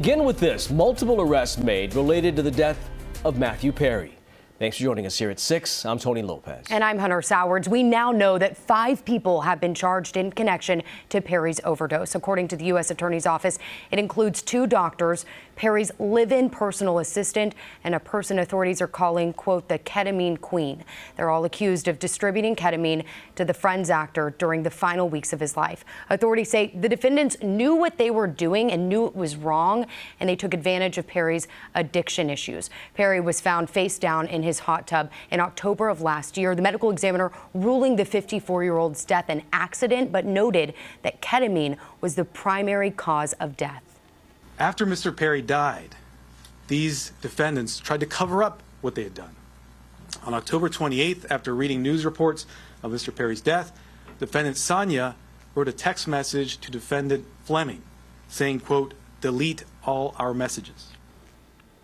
Begin with this. Multiple arrests made related to the death of Matthew Perry. Thanks for joining us here at 6. I'm Tony Lopez. And I'm Hunter Sowards. We now know that 5 people have been charged in connection to Perry's overdose. According to the U.S. Attorney's Office, it includes 2 doctors, Perry's live-in personal assistant, and a person authorities are calling, quote, the ketamine queen. They're all accused of distributing ketamine to the Friends actor during the final weeks of his life. Authorities say the defendants knew what they were doing and knew it was wrong, and they took advantage of Perry's addiction issues. Perry was found face down in his hot tub in October of last year. The medical examiner ruling the 54-year-old's death an accident, but noted that ketamine was the primary cause of death. After Mr. Perry died, these defendants tried to cover up what they had done. On October 28th, after reading news reports of Mr. Perry's death, defendant Sonia wrote a text message to defendant Fleming saying, quote, delete all our messages.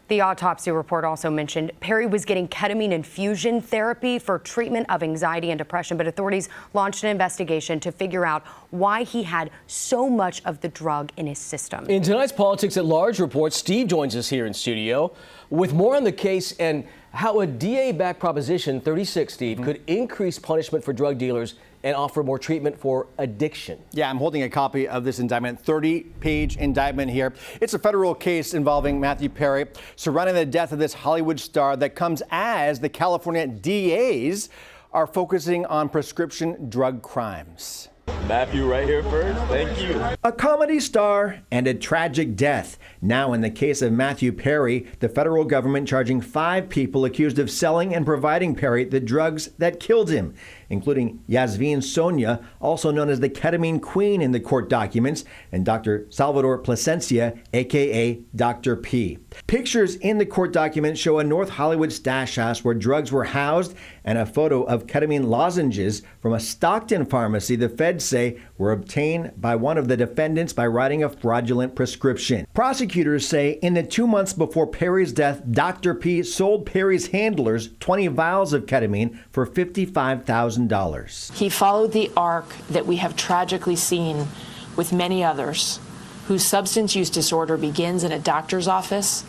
The autopsy report also mentioned Perry was getting ketamine infusion therapy for treatment of anxiety and depression, but authorities launched an investigation to figure out why he had so much of the drug in his system. In tonight's Politics at Large report, Steve joins us here in studio with more on the case and how a DA-backed Proposition 36, Steve, could increase punishment for drug dealers and offer more treatment for addiction. Yeah, I'm holding a copy of this indictment, 30-page indictment here. It's a federal case involving Matthew Perry surrounding the death of this Hollywood star that comes as the California DAs are focusing on prescription drug crimes. Matthew right here first. Thank you. A comedy star and a tragic death. Now in the case of Matthew Perry, the federal government charging 5 people accused of selling and providing Perry the drugs that killed him, including Yasmin Sonia, also known as the ketamine queen in the court documents, and Dr. Salvador Plasencia, aka Dr. P. Pictures in the court documents show a North Hollywood stash house where drugs were housed and a photo of ketamine lozenges from a Stockton pharmacy the feds say were obtained by one of the defendants by writing a fraudulent prescription. Prosecutors say in the 2 months before Perry's death, Dr. P sold Perry's handlers 20 vials of ketamine for $55,000. He followed the arc that we have tragically seen with many others, whose substance use disorder begins in a doctor's office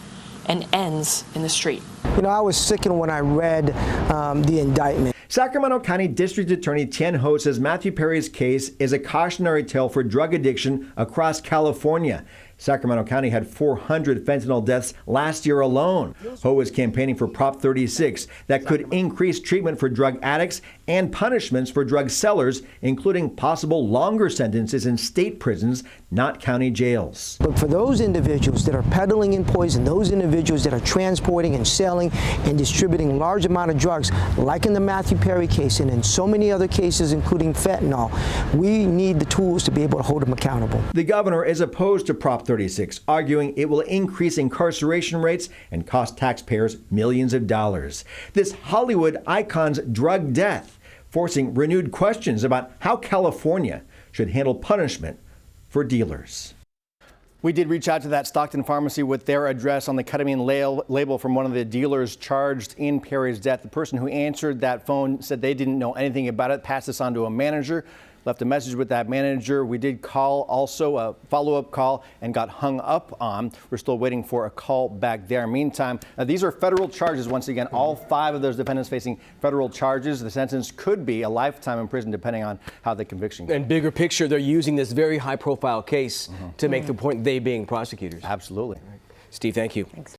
and ends in the street. You know, I was sickened when I read the indictment. Sacramento County District Attorney Thien Ho says Matthew Perry's case is a cautionary tale for drug addiction across California. Sacramento County had 400 fentanyl deaths last year alone. Ho was campaigning for Prop 36 that could increase treatment for drug addicts and punishments for drug sellers, including possible longer sentences in state prisons, not county jails. But for those individuals that are peddling in poison, those individuals that are transporting and selling and distributing large amount of drugs, like in the Matthew Perry case and in so many other cases, including fentanyl, we need the tools to be able to hold them accountable. The governor is opposed to Prop 36, arguing it will increase incarceration rates and cost taxpayers millions of dollars. This Hollywood icon's drug death, forcing renewed questions about how California should handle punishment for dealers. We did reach out to that Stockton pharmacy with their address on the ketamine label from one of the dealers charged in Perry's death. The person who answered that phone said they didn't know anything about it, passed this on to a manager, left a message with that manager. We did call also a follow-up call and got hung up on. We're still waiting for a call back there. Meantime, these are federal charges. Once again, all 5 of those defendants facing federal charges. The sentence could be a lifetime in prison depending on how the conviction goes. And bigger picture, they're using this very high-profile case to make the point, they being prosecutors. Absolutely. Steve, thank you. Thanks.